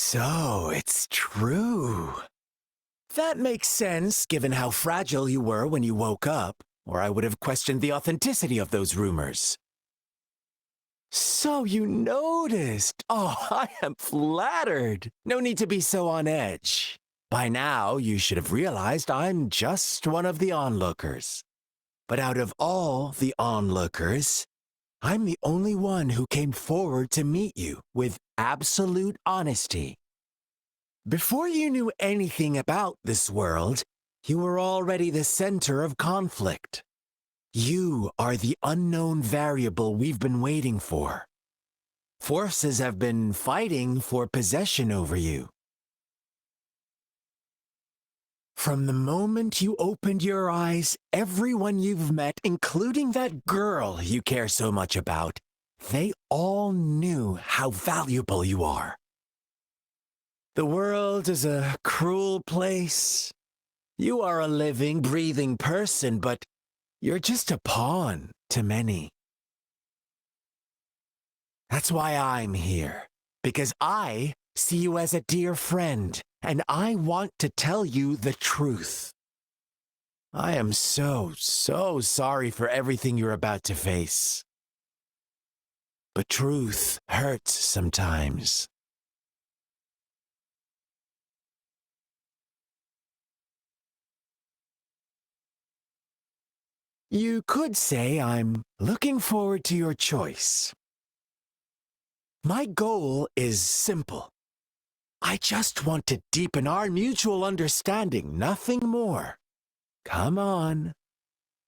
So it's true. That makes sense given how fragile you were when you woke up, or I would have questioned the authenticity of those rumors. So you noticed. Oh, I am flattered. No need to be so on edge. By now, you should have realized I'm just one of the onlookers. But out of all the onlookers, I'm the only one who came forward to meet you with absolute honesty. Before you knew anything about this world, you were already the center of conflict. You are the unknown variable we've been waiting for. Forces have been fighting for possession over you. From the moment you opened your eyes, everyone you've met, including that girl you care so much about, they all knew how valuable you are. The world is a cruel place. You are a living, breathing person, but you're just a pawn to many. That's why I'm here, because I see you as a dear friend, and I want to tell you the truth. I am so sorry for everything you're about to face. But truth hurts sometimes. You could say I'm looking forward to your choice. My goal is simple. I just want to deepen our mutual understanding, nothing more. Come on.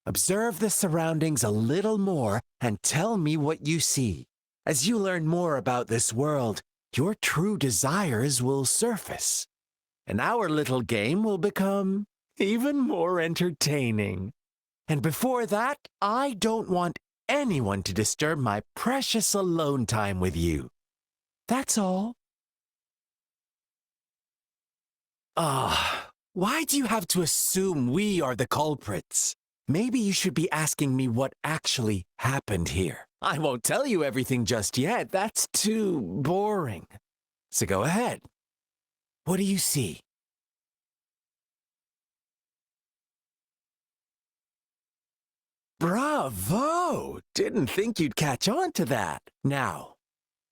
Observe the surroundings a little more and tell me what you see. As you learn more about this world, your true desires will surface, and our little game will become even more entertaining. And before that, I don't want anyone to disturb my precious alone time with you. That's all. Why do you have to assume we are the culprits? Maybe you should be asking me what actually happened here. I won't tell you everything just yet. That's too boring. So go ahead. What do you see? Bravo! Didn't think you'd catch on to that. Now,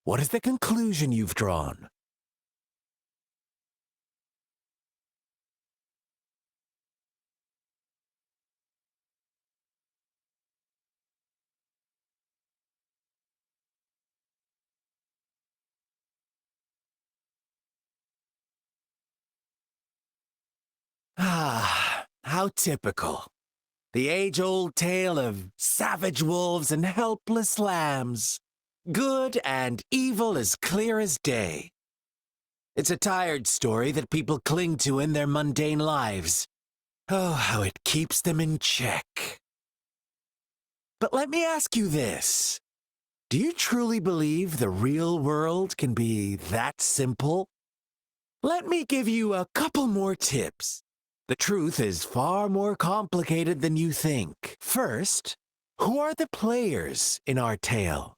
what is the conclusion you've drawn? How typical. The age-old tale of savage wolves and helpless lambs. Good and evil as clear as day. It's a tired story that people cling to in their mundane lives. Oh, how it keeps them in check. But let me ask you this. Do you truly believe the real world can be that simple? Let me give you a couple more tips. The truth is far more complicated than you think. First, who are the players in our tale?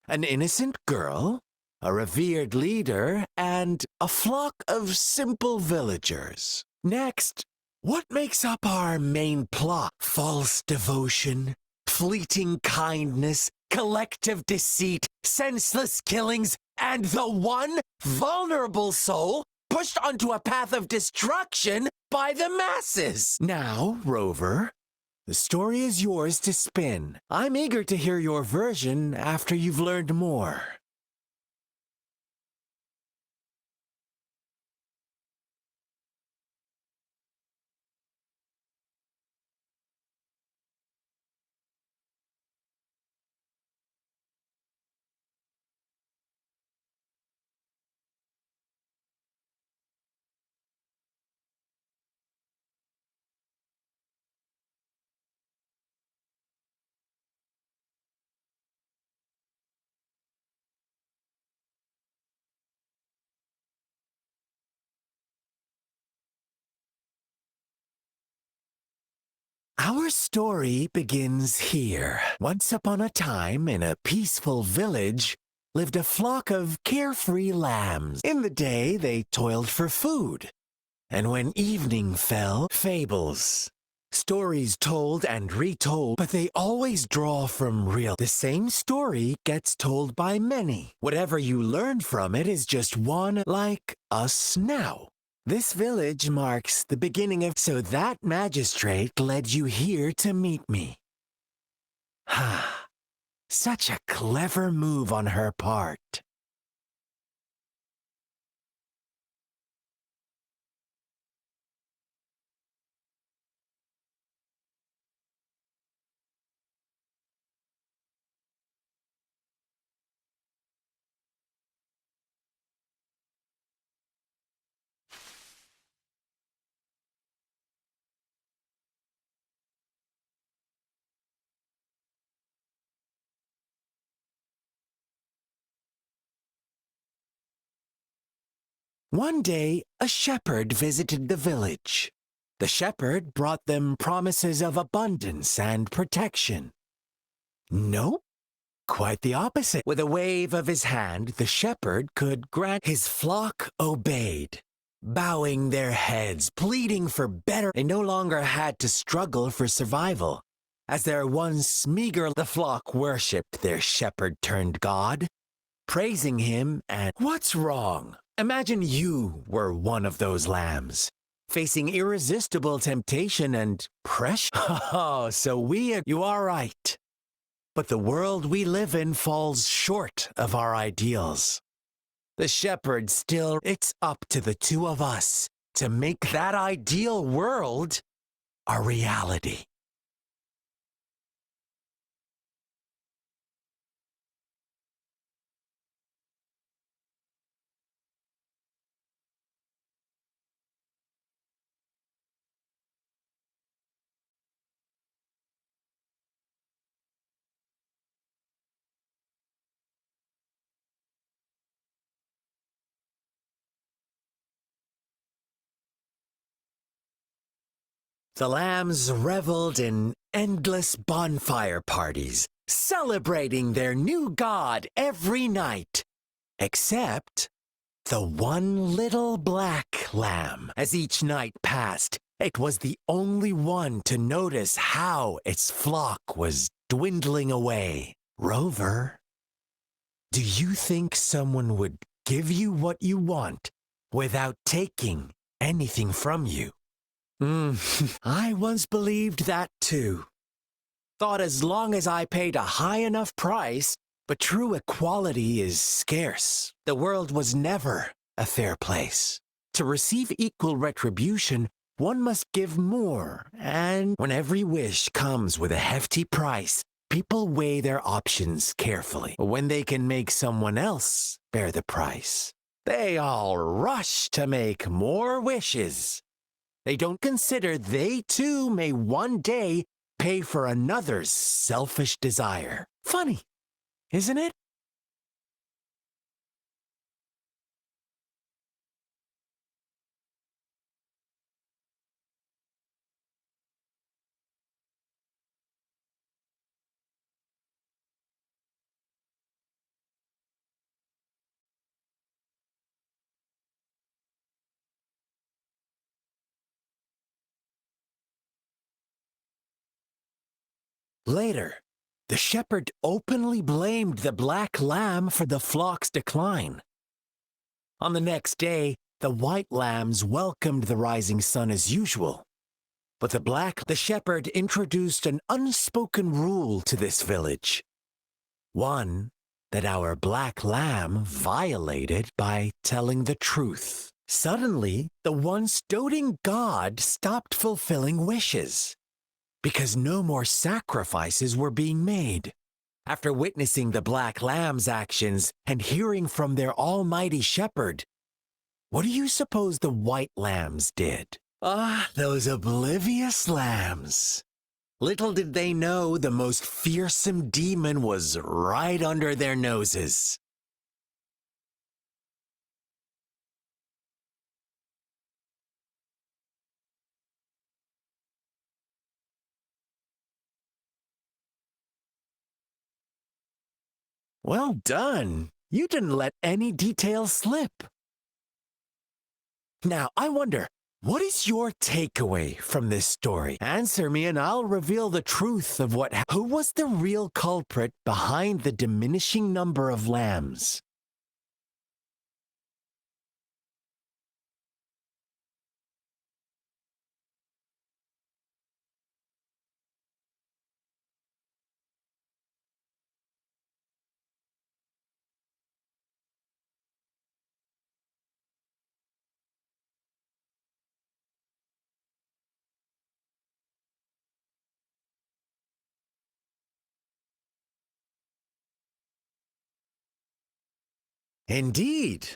An innocent girl, a revered leader, and a flock of simple villagers. Next, what makes up our main plot? False devotion, fleeting kindness, collective deceit, senseless killings, and the one vulnerable soul pushed onto a path of destruction by the masses. Now, Rover, the story is yours to spin. I'm eager to hear your version after you've learned more. Our story begins here. Once upon a time, in a peaceful village, lived a flock of carefree lambs. In the day, they toiled for food, and when evening fell, fables. Stories told and retold, but they always draw from real. The same story gets told by many. Whatever you learn from it is just one like us now. This village marks the beginning of... So that magistrate led you here to meet me. Ha! Such a clever move on her part. One day, a shepherd visited the village. The shepherd brought them promises of abundance and protection. Nope, quite the opposite. With a wave of his hand, the shepherd could grant his flock obeyed, bowing their heads, pleading for better. They no longer had to struggle for survival. As their once meager, the flock worshipped their shepherd-turned-god, praising him. And what's wrong? Imagine you were one of those lambs, facing irresistible temptation and pressure. Oh, so you are right. But the world we live in falls short of our ideals. The shepherd still, it's up to the two of us to make that ideal world a reality. The lambs reveled in endless bonfire parties, celebrating their new god every night, except the one little black lamb. As each night passed, it was the only one to notice how its flock was dwindling away. Rover, do you think someone would give you what you want without taking anything from you? I once believed that too. Thought as long as I paid a high enough price, but true equality is scarce. The world was never a fair place. To receive equal retribution, one must give more, and when every wish comes with a hefty price, people weigh their options carefully. When they can make someone else bear the price, they all rush to make more wishes. They don't consider they too may one day pay for another's selfish desire. Funny, isn't it? Later, the shepherd openly blamed the black lamb for the flock's decline. On the next day, the white lambs welcomed the rising sun as usual. But the shepherd introduced an unspoken rule to this village. One that our black lamb violated by telling the truth. Suddenly, the once doting god stopped fulfilling wishes, because no more sacrifices were being made. After witnessing the black lamb's actions and hearing from their almighty shepherd, what do you suppose the white lambs did? Ah, those oblivious lambs. Little did they know the most fearsome demon was right under their noses. Well done. You didn't let any details slip. Now, I wonder, what is your takeaway from this story? Answer me and I'll reveal the truth of who was the real culprit behind the diminishing number of lambs? Indeed,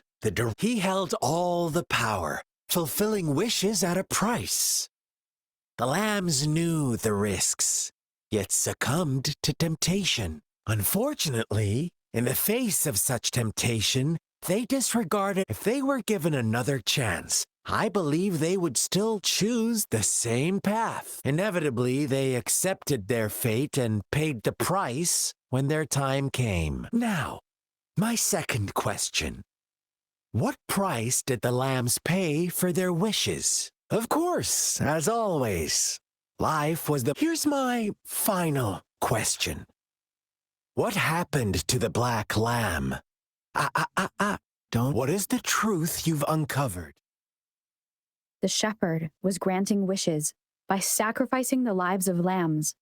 he held all the power, fulfilling wishes at a price. The lambs knew the risks, yet succumbed to temptation. Unfortunately, in the face of such temptation, they disregarded. If they were given another chance, I believe they would still choose the same path. Inevitably, they accepted their fate and paid the price when their time came. Now, my second question. What price did the lambs pay for their wishes? Of course, as always, life was the... Here's my final question. What happened to the black lamb? Don't... What is the truth you've uncovered? The shepherd was granting wishes by sacrificing the lives of lambs.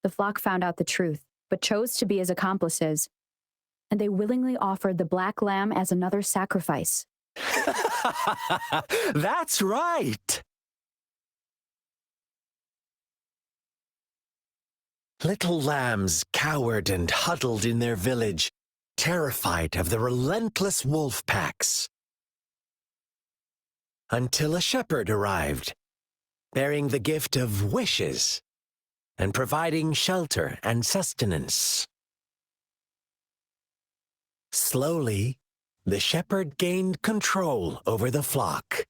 The flock found out the truth, but chose to be his accomplices, and they willingly offered the black lamb as another sacrifice. That's right! Little lambs cowered and huddled in their village, terrified of the relentless wolf packs. Until a shepherd arrived, bearing the gift of wishes and providing shelter and sustenance. Slowly, the shepherd gained control over the flock,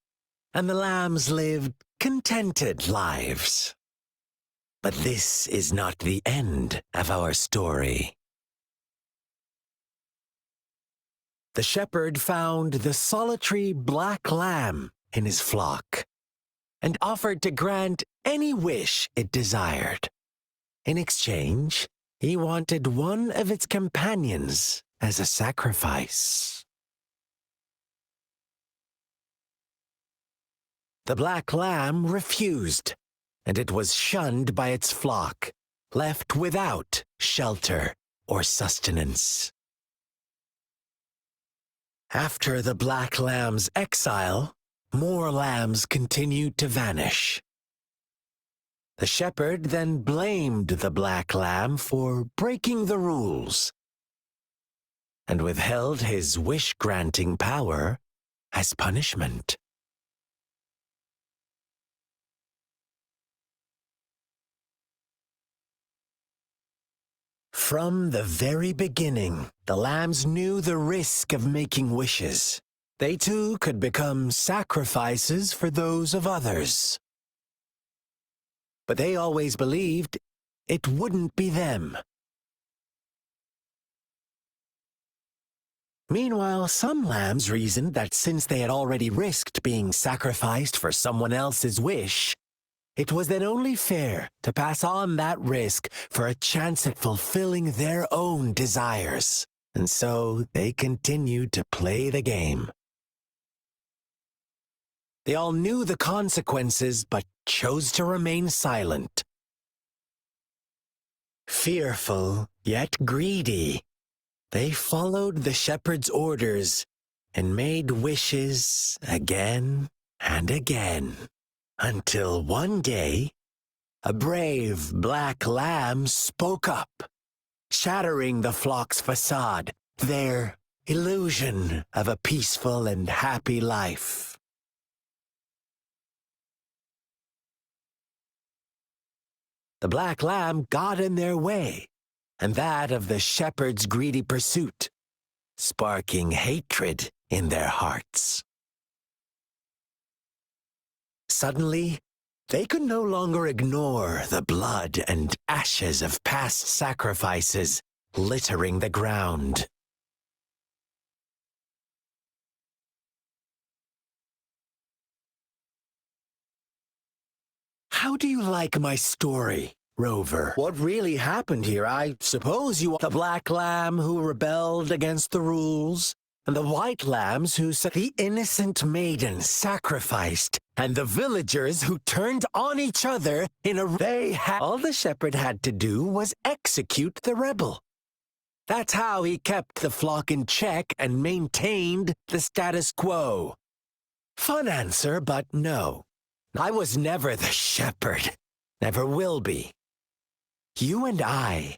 and the lambs lived contented lives. But this is not the end of our story. The shepherd found the solitary black lamb in his flock and offered to grant any wish it desired. In exchange, he wanted one of its companions as a sacrifice. The black lamb refused, and it was shunned by its flock, left without shelter or sustenance. After the black lamb's exile, more lambs continued to vanish. The shepherd then blamed the black lamb for breaking the rules and withheld his wish-granting power as punishment. From the very beginning, the lambs knew the risk of making wishes. They too could become sacrifices for those of others. But they always believed it wouldn't be them. Meanwhile, some lambs reasoned that since they had already risked being sacrificed for someone else's wish, it was then only fair to pass on that risk for a chance at fulfilling their own desires. And so they continued to play the game. They all knew the consequences, but chose to remain silent. Fearful, yet greedy, they followed the shepherd's orders and made wishes again and again, until one day, a brave black lamb spoke up, shattering the flock's facade, their illusion of a peaceful and happy life. The black lamb got in their way, and that of the shepherd's greedy pursuit, sparking hatred in their hearts. Suddenly, they could no longer ignore the blood and ashes of past sacrifices littering the ground. How do you like my story, Rover? What really happened here? I suppose you are the black lamb who rebelled against the rules, and the white lambs who the innocent maiden sacrificed, and the villagers who turned on each other in a... All the shepherd had to do was execute the rebel. That's how he kept the flock in check and maintained the status quo. Fun answer, but no. I was never the shepherd. Never will be. You and I,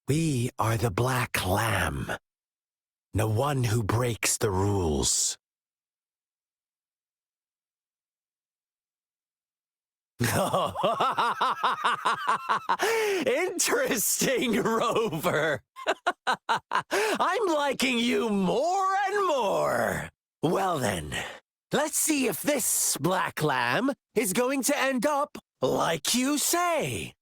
we are the black lamb. The one who breaks the rules. Interesting, Rover. I'm liking you more and more. Well then, let's see if this black lamb is going to end up like you say.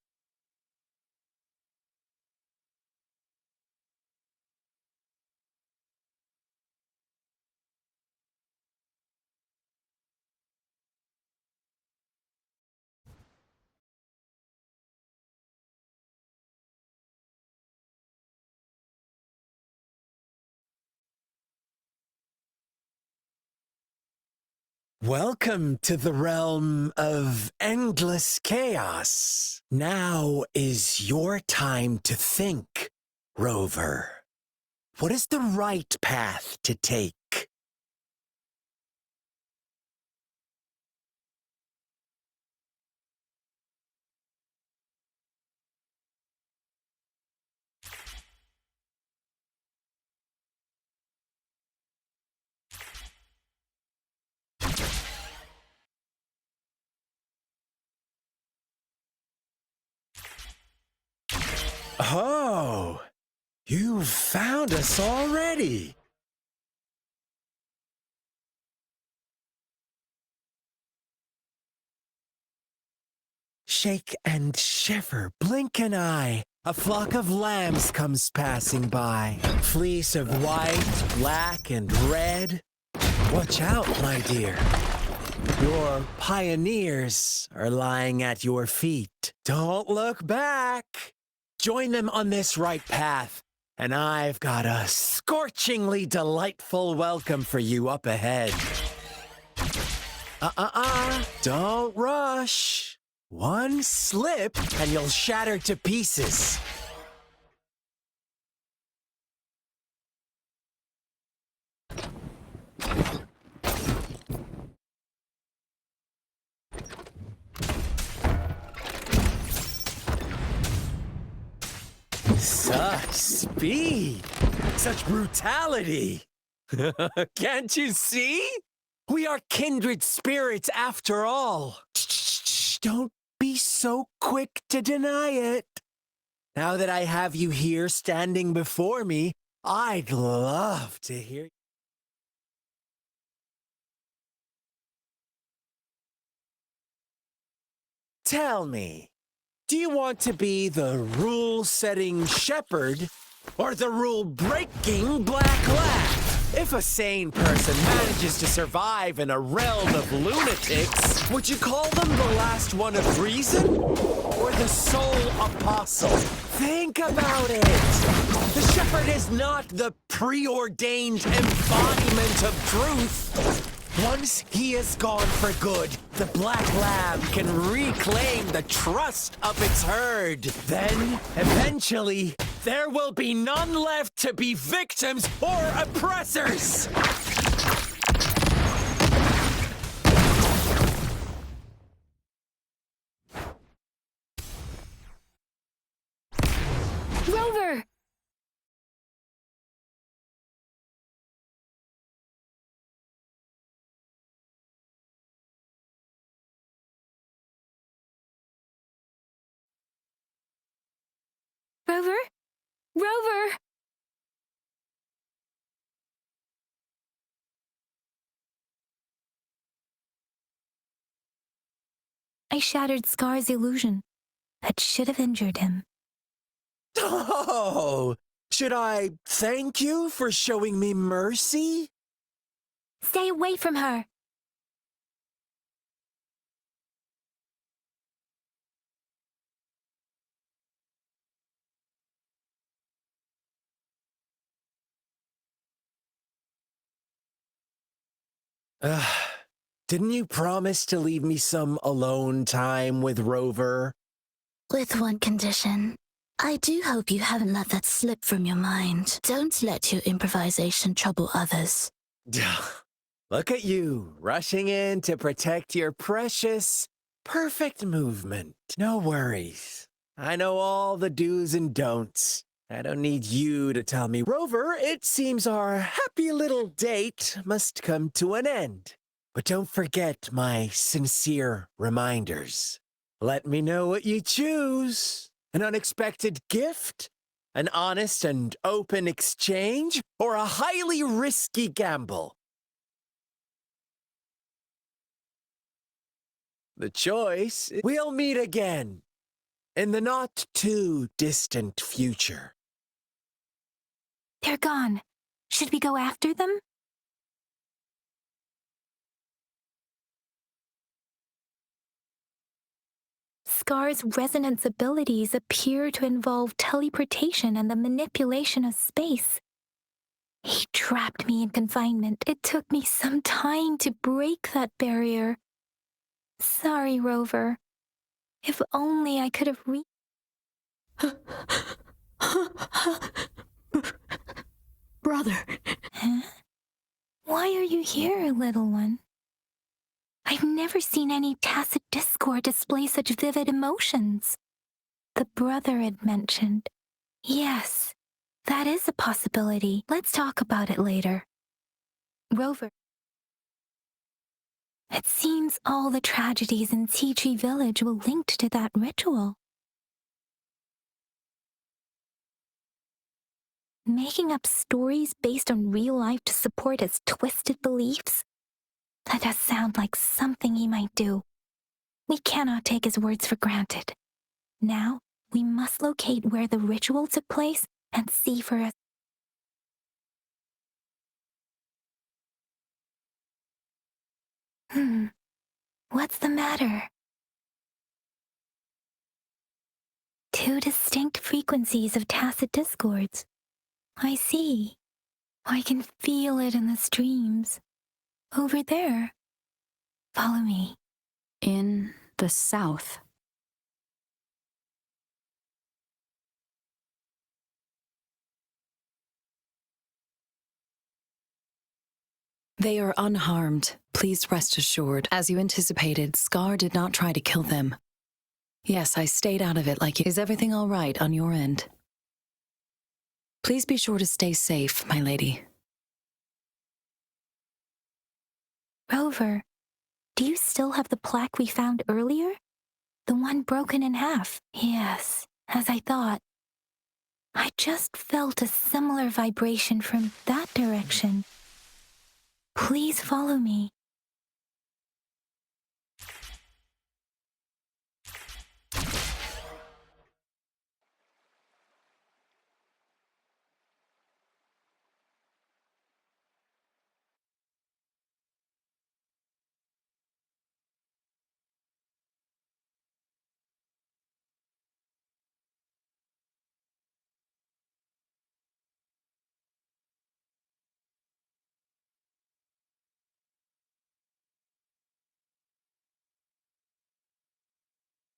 Welcome to the realm of endless chaos. Now is your time to think, Rover. What is the right path to take? Oh, you've found us already. Shake and shiver, blink an eye. A flock of lambs comes passing by. Fleece of white, black, and red. Watch out, my dear. Your pioneers are lying at your feet. Don't look back. Join them on this right path, and I've got a scorchingly delightful welcome for you up ahead. Don't rush. One slip, and you'll shatter to pieces. Such speed! Such brutality! Can't you see? We are kindred spirits after all. Shh, don't be so quick to deny it. Now that I have you here standing before me, I'd love to hear... Tell me, do you want to be the rule-setting shepherd or the rule-breaking black lamb? If a sane person manages to survive in a realm of lunatics, would you call them the last one of reason or the sole apostle? Think about it. The shepherd is not the preordained embodiment of truth. Once he is gone for good, the black lamb can reclaim the trust of its herd. Then, eventually, there will be none left to be victims or oppressors! Rover! Rover? Rover! I shattered Scar's illusion. That should have injured him. Oh, should I thank you for showing me mercy? Stay away from her. Ugh, didn't you promise to leave me some alone time with Rover? With one condition. I do hope you haven't let that slip from your mind. Don't let your improvisation trouble others. Look at you, rushing in to protect your precious, perfect movement. No worries. I know all the do's and don'ts. I don't need you to tell me, Rover, it seems our happy little date must come to an end. But don't forget my sincere reminders. Let me know what you choose. An unexpected gift? An honest and open exchange? Or a highly risky gamble? The choice, we'll meet again in the not too distant future. They're gone. Should we go after them? Scar's resonance abilities appear to involve teleportation and the manipulation of space. He trapped me in confinement. It took me some time to break that barrier. Sorry, Rover. If only I could have Brother. Huh? Why are you here, little one? I've never seen any tacit discord display such vivid emotions. The brother had mentioned. Yes, that is a possibility. Let's talk about it later. Rover. It seems all the tragedies in Tea Tree Village were linked to that ritual. Making up stories based on real life to support his twisted beliefs? That does sound like something he might do. We cannot take his words for granted. Now, we must locate where the ritual took place and see for us. What's the matter? Two distinct frequencies of tacit discords. I see. I can feel it in the streams. Over there. Follow me. In the south. They are unharmed. Please rest assured. As you anticipated, Scar did not try to kill them. Yes, I stayed out of it like you. Is everything all right on your end? Please be sure to stay safe, my lady. Rover, do you still have the plaque we found earlier? The one broken in half? Yes, as I thought. I just felt a similar vibration from that direction. Please follow me.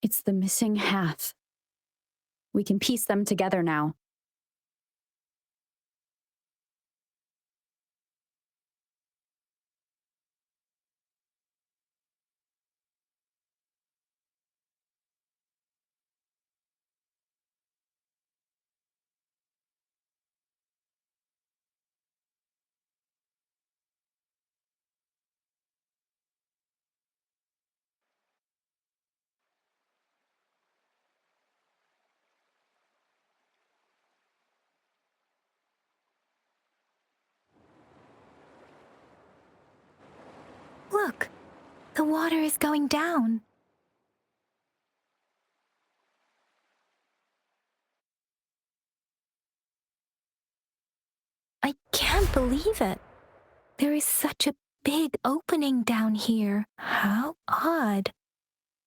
It's the missing half. We can piece them together now. Look, the water is going down. I can't believe it. There is such a big opening down here. How odd.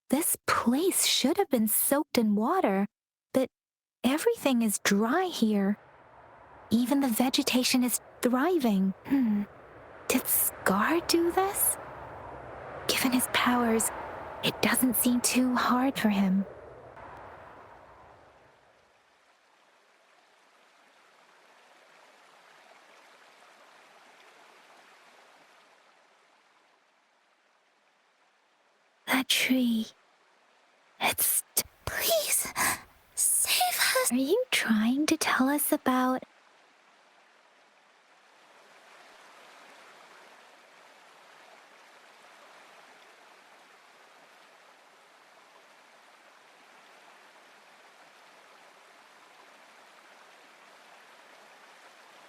This place should have been soaked in water, but everything is dry here. Even the vegetation is thriving. Did Scar do this? Given his powers, it doesn't seem too hard for him. That tree. It's... Please, save her. Are you trying to tell us about...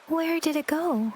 Where did it go?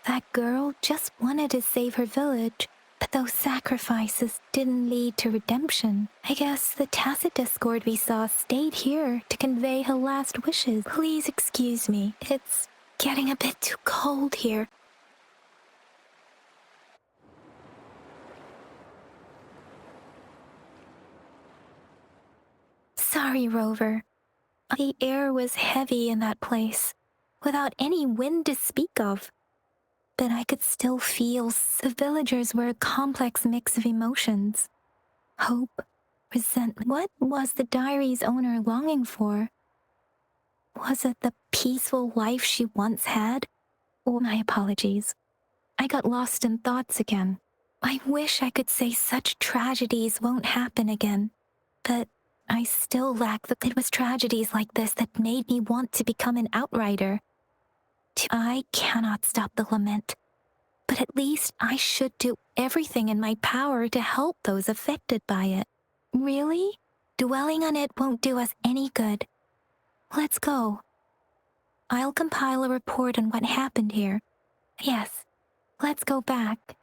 That girl just wanted to save her village, but those sacrifices didn't lead to redemption. I guess the tacit discord we saw stayed here to convey her last wishes. Please excuse me. It's getting a bit too cold here. Sorry, Rover. The air was heavy in that place, without any wind to speak of. But I could still feel the villagers were a complex mix of emotions. Hope, resentment. What was the diary's owner longing for? Was it the peaceful life she once had? Or my apologies. I got lost in thoughts again. I wish I could say such tragedies won't happen again, but I still lack the... It was tragedies like this that made me want to become an outrider. I cannot stop the lament, but at least I should do everything in my power to help those affected by it. Really? Dwelling on it won't do us any good. Let's go. I'll compile a report on what happened here. Yes, let's go back.